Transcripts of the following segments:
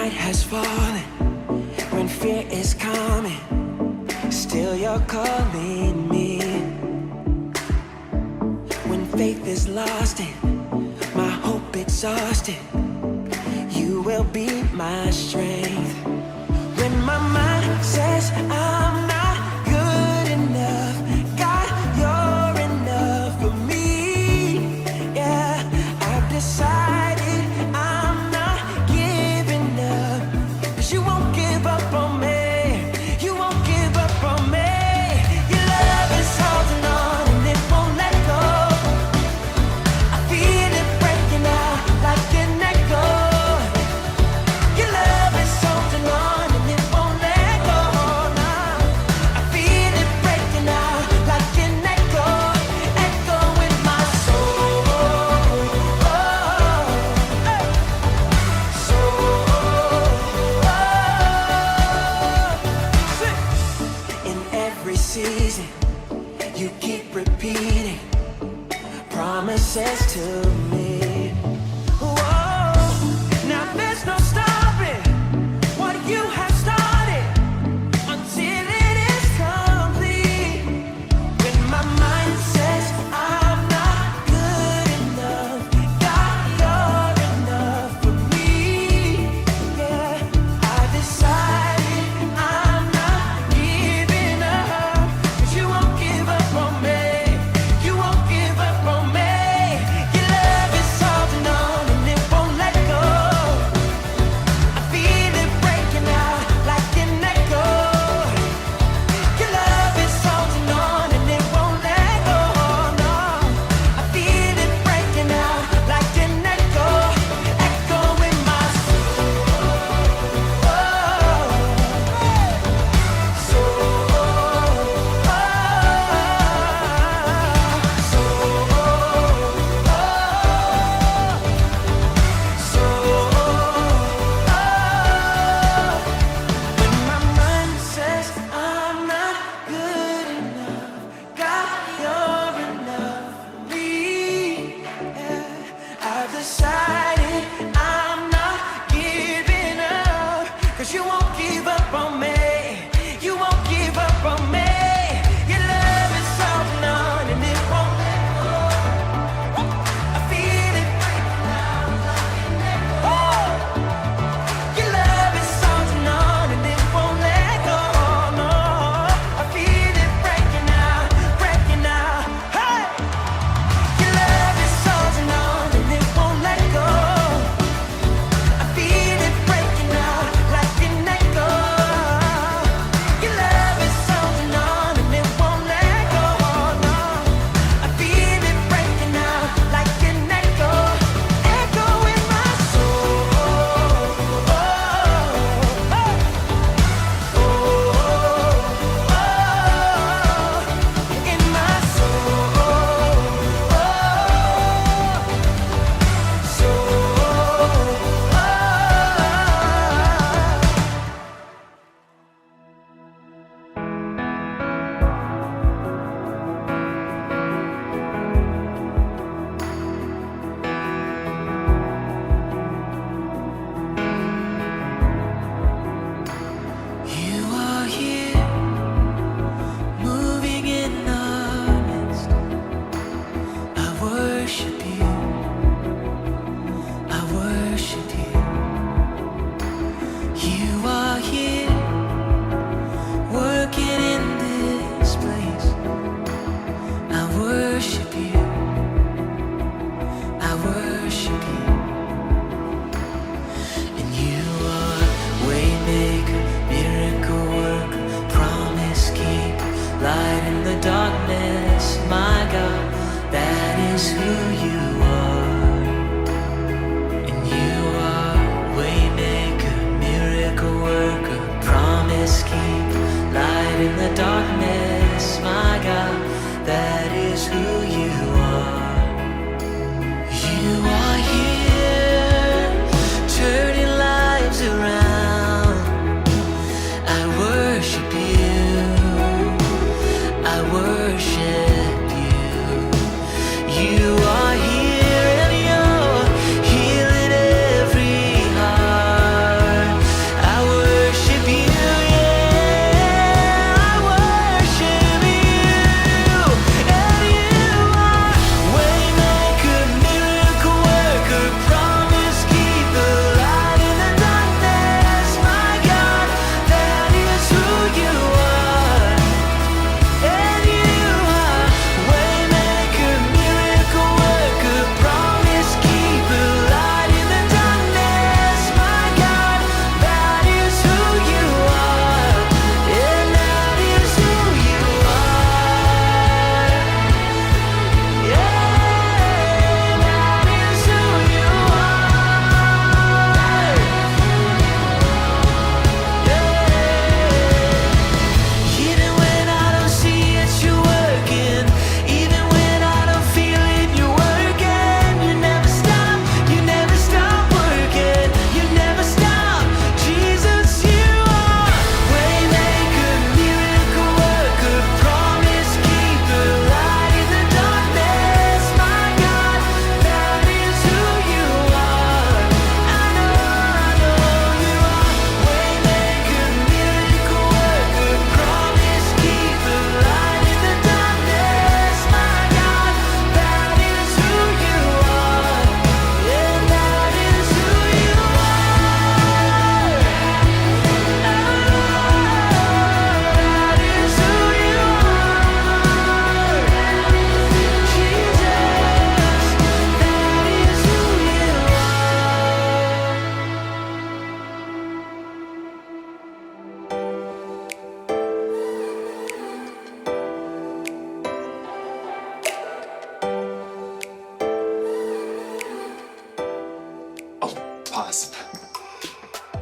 night has fallen, when fear is coming, still you're calling me. When faith is lost and my hope exhausted, you will be my strength. When my mind says I'm not good enough, God, you're enough for me. Yeah, I've decided I'm not giving up, 'cause you won't give up on me. You won't give up on me. Your love is holding on and it won't let go. I feel it breaking out like an echo. Your love is holding on and it won't let go now. I feel it breaking out like an echo, echo in my soul. In every season, you keep repeating promises to me. Whoa, now there's no stopping what you have started until it is complete. When my mind says I'm not good enough, God, you're enough for me. Yeah, I decided I'm not giving up, 'cause you won't give up on me. You won't give up on me. Your love is holding on and it won't let go. I feel it breaking out like an echo. Your love is holding on and it won't let go. No, I feel it breaking out like an echo, echo in my When my mind says I'm not good enough, God, you're enough for me. Yeah, I've decided I'm not giving up, 'cause you won't give up on me. You won't give up on me. Your love is holding on and it won't let go. I feel it breaking out like an echo. Your love is holding on and it won't let go. No, I feel it breaking out, breaking out. Hey, your love is holding on and it won't let go. I feel it breaking out like an echo. Your love is holding on and it won't let go. No, I feel it breaking out like an echo, echo in my soul. In my You are here, moving in our midst. I worship you, I worship you. You are here, working in this place. I worship you, I worship you. And you are waymaker, miracle worker, promise keeper, light in the darkness, my God, that is who you are. And you are waymaker, miracle worker, promise keeper, light in the darkness, my God, that is who you are. You are here, turning lives around. I worship you, I worship you. You are here and you're healing every heart.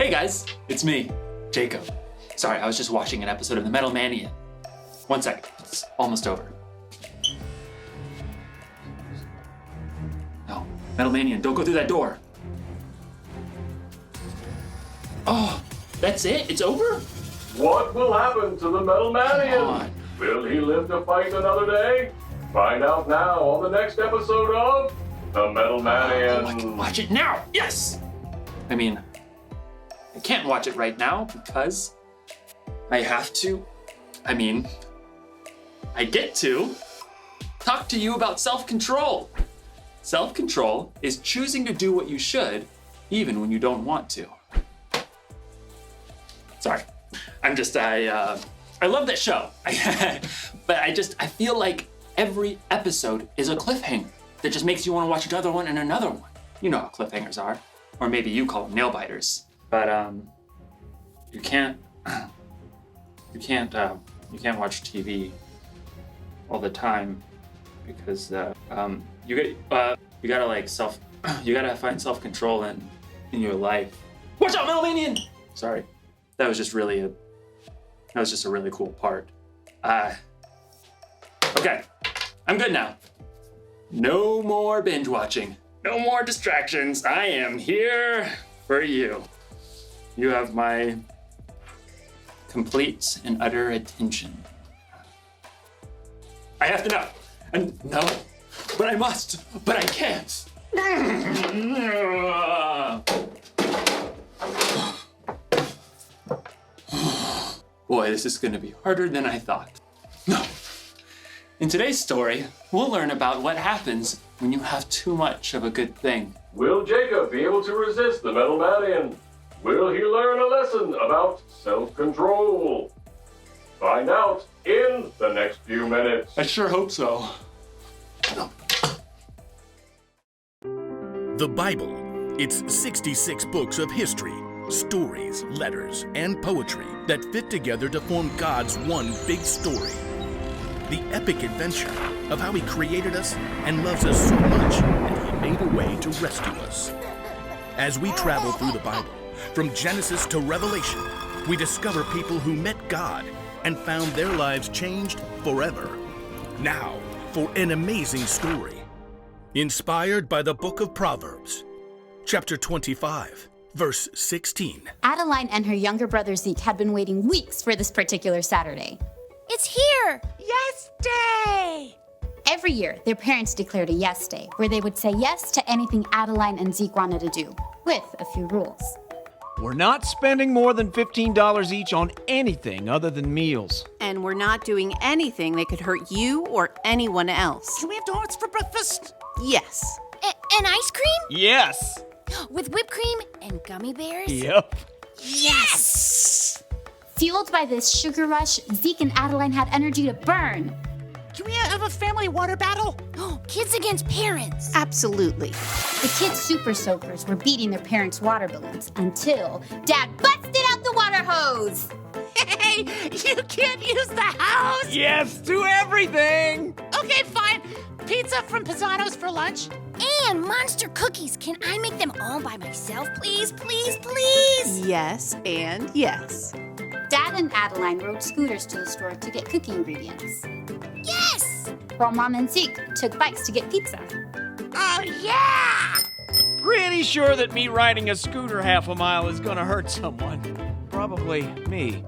Hey guys, it's me, Jacob. Sorry, I was just watching an episode of The Metal Mania. 1 second, it's almost over. No, Metal Mania, don't go through that door. Oh, that's it? It's over? What will happen to the Metal Come on. Manian? Will he live to fight another day? Find out now on the next episode of The Metal Manian. Oh, I can watch it now, yes! I mean, I can't watch it right now because I have to, I get to talk to you about self-control. Self-control is choosing to do what you should, even when you don't want to. Sorry, I love that show. But I feel like every episode is a cliffhanger that just makes you want to watch another one and another one. You know how cliffhangers are, or maybe you call them nail biters. But you can't watch TV all the time because you gotta find self-control in your life. Watch out, Melomanian! Sorry, that was just a really cool part. Okay, I'm good now. No more binge watching. No more distractions. I am here for you. You have my complete and utter attention. I have to know. And no, but I must, but I can't. Boy, this is gonna be harder than I thought. No. In today's story, we'll learn about what happens when you have too much of a good thing. Will Jacob be able to resist the Metal Manian? Will he learn a lesson about self-control? Find out in the next few minutes. I sure hope so. The Bible. It's 66 books of history, stories, letters, and poetry that fit together to form God's one big story. The epic adventure of how He created us and loves us so much that He made a way to rescue us. As we travel through the Bible, from Genesis to Revelation, we discover people who met God and found their lives changed forever. Now, for an amazing story. Inspired by the book of Proverbs, chapter 25, verse 16. Adeline and her younger brother Zeke had been waiting weeks for this particular Saturday. It's here! Yes Day! Every year, their parents declared a yes day, where they would say yes to anything Adeline and Zeke wanted to do, with a few rules. We're not spending more than $15 each on anything other than meals. And we're not doing anything that could hurt you or anyone else. Can we have donuts for breakfast? Yes. And ice cream? Yes! With whipped cream and gummy bears? Yep. Yes! Fueled by this sugar rush, Zeke and Adeline had energy to burn. Can we have a family water battle? Kids against parents. Absolutely. The kids' super soakers were beating their parents' water balloons until Dad busted out the water hose. Hey, you can't use the house! Yes to everything! Okay, fine. Pizza from Pisano's for lunch. And monster cookies. Can I make them all by myself, please, please, please? Yes and yes. Dad and Adeline rode scooters to the store to get cookie ingredients, Yes! while Mom and Zeke took bikes to get pizza. Oh, yeah! Pretty sure that me riding a scooter half a mile is gonna hurt someone. Probably me.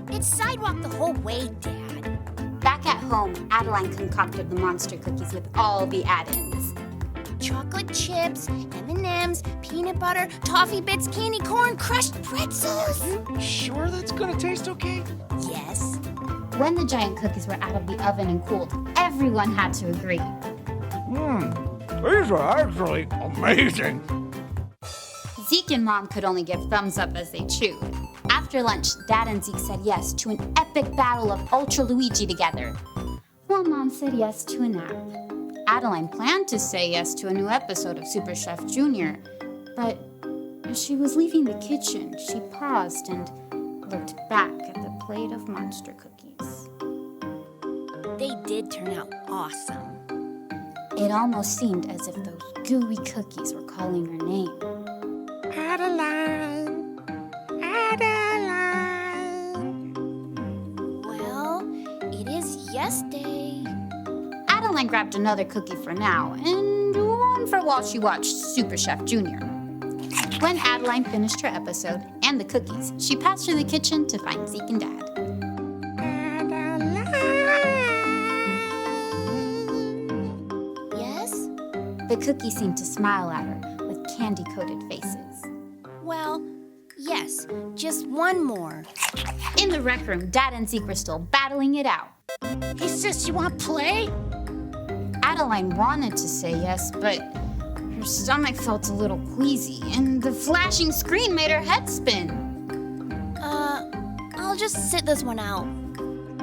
It's sidewalk the whole way, Dad. Back at home, Adeline concocted the monster cookies with all the add-ins. Chocolate chips, M&Ms, peanut butter, toffee bits, candy corn, crushed pretzels. Sure that's gonna taste okay? Yes. When the giant cookies were out of the oven and cooled, everyone had to agree. These are actually amazing. Zeke and Mom could only give thumbs up as they chewed. After lunch, Dad and Zeke said yes to an epic battle of Ultra Luigi together, while Mom said yes to a nap. Adeline planned to say yes to a new episode of Super Chef Junior, but as she was leaving the kitchen, she paused and looked back at the plate of monster cookies. They did turn out awesome. It almost seemed as if those gooey cookies were calling her name. Adeline. Well, it is yes day. Adeline grabbed another cookie for now and one for while she watched Super Chef Junior. When Adeline finished her episode and the cookies, she passed through the kitchen to find Zeke and Dad. Yes? The cookies seemed to smile at her with candy-coated faces. Well, yes. Just one more. In the rec room, Dad and Zeke were still battling it out. Hey, sis, you want play? Adeline wanted to say yes, but her stomach felt a little queasy, and the flashing screen made her head spin. I'll just sit this one out.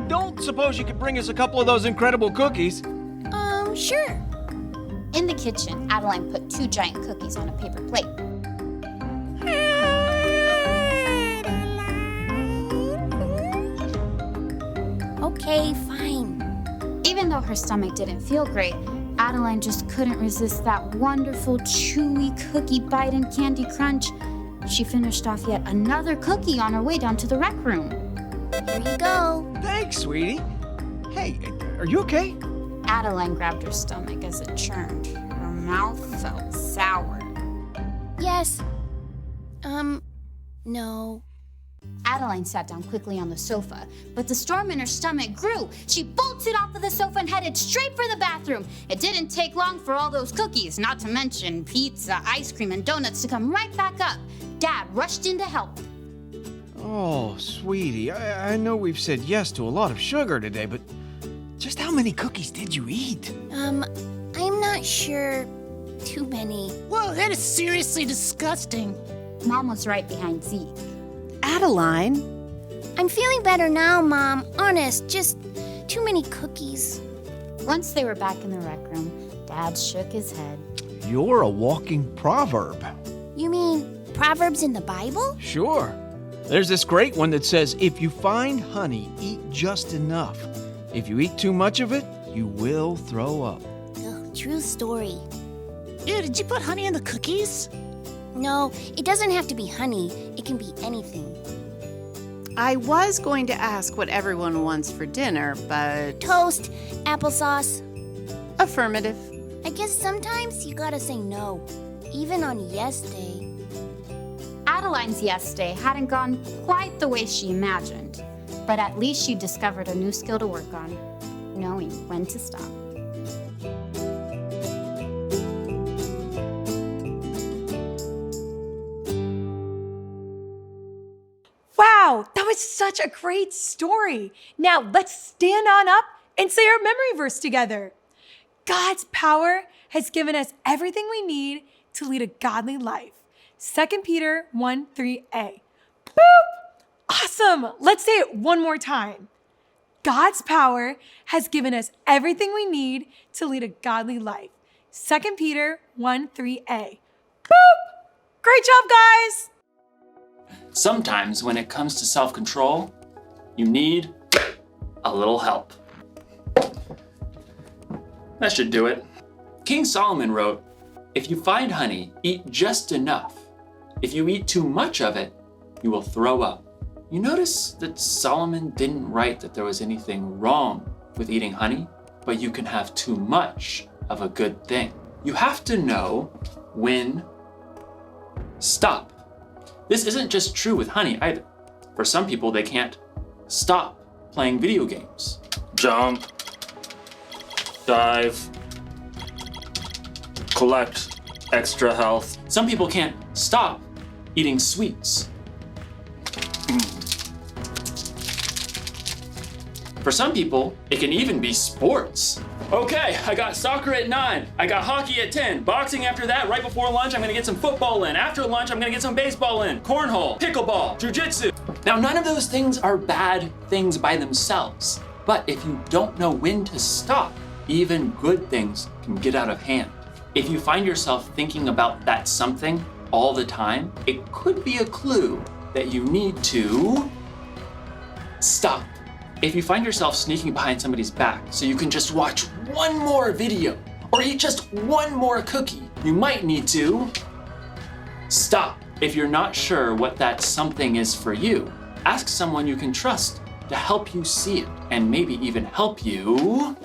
Don't suppose you could bring us a couple of those incredible cookies? Sure. In the kitchen, Adeline put 2 giant cookies on a paper plate. Okay, fine. Even though her stomach didn't feel great, Adeline just couldn't resist that wonderful chewy cookie bite and candy crunch. She finished off yet another cookie on her way down to the rec room. Here you go. Thanks, sweetie. Hey, are you okay? Adeline grabbed her stomach as it churned. Her mouth felt sour. Yes. No. Adeline sat down quickly on the sofa, but the storm in her stomach grew. She bolted off of the sofa and headed straight for the bathroom. It didn't take long for all those cookies, not to mention pizza, ice cream, and donuts, to come right back up. Dad rushed in to help. Oh, sweetie, I know we've said yes to a lot of sugar today, but just how many cookies did you eat? I'm not sure. Too many. Whoa, that is seriously disgusting. Mom was right behind Zeke. Adeline, I'm feeling better now, Mom. Honest, just too many cookies. Once they were back in the rec room, Dad shook his head. You're a walking proverb. You mean Proverbs in the Bible? Sure. There's this great one that says, if you find honey, eat just enough. If you eat too much of it, you will throw up. Ugh, true story. Ew, did you put honey in the cookies? No, it doesn't have to be honey. It can be anything. I was going to ask what everyone wants for dinner, but Toast, applesauce. affirmative. I guess sometimes you gotta say no, even on yes day. Adeline's yes day hadn't gone quite the way she imagined, but at least she discovered a new skill to work on, knowing when to stop. Wow, that was such a great story. Now let's stand on up and say our memory verse together. God's power has given us everything we need to lead a godly life. 2 Peter 1:3a. Boop! Awesome. Let's say it one more time. God's power has given us everything we need to lead a godly life. 2 Peter 1:3a. Boop! Great job, guys. Sometimes when it comes to self-control, you need a little help. That should do it. King Solomon wrote, "If you find honey, eat just enough. If you eat too much of it, you will throw up." You notice that Solomon didn't write that there was anything wrong with eating honey, but you can have too much of a good thing. You have to know when stop. This isn't just true with honey either. For some people, they can't stop playing video games. Jump, dive, collect extra health. Some people can't stop eating sweets. For some people, it can even be sports. Okay, I got soccer at 9. I got hockey at 10. Boxing after that. Right before lunch, I'm gonna get some football in. After lunch, I'm gonna get some baseball in. Cornhole, pickleball, jujitsu. Now, none of those things are bad things by themselves. But if you don't know when to stop, even good things can get out of hand. If you find yourself thinking about that something all the time, it could be a clue that you need to stop. If you find yourself sneaking behind somebody's back so you can just watch one more video or eat just one more cookie, you might need to stop. If you're not sure what that something is for you, ask someone you can trust to help you see it and maybe even help you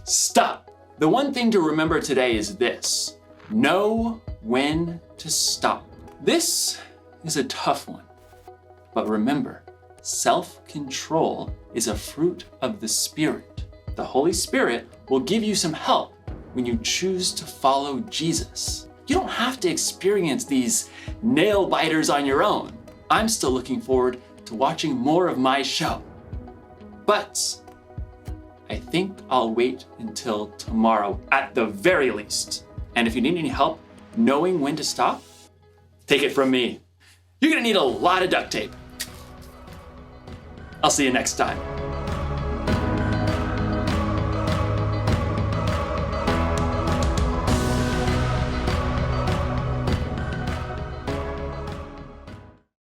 stop. The one thing to remember today is this: know when to stop. This is a tough one, but remember, self-control is a fruit of the Spirit. The Holy Spirit will give you some help when you choose to follow Jesus. You don't have to experience these nail biters on your own. I'm still looking forward to watching more of my show. But I think I'll wait until tomorrow at the very least. And if you need any help knowing when to stop, take it from me. You're gonna need a lot of duct tape. I'll see you next time.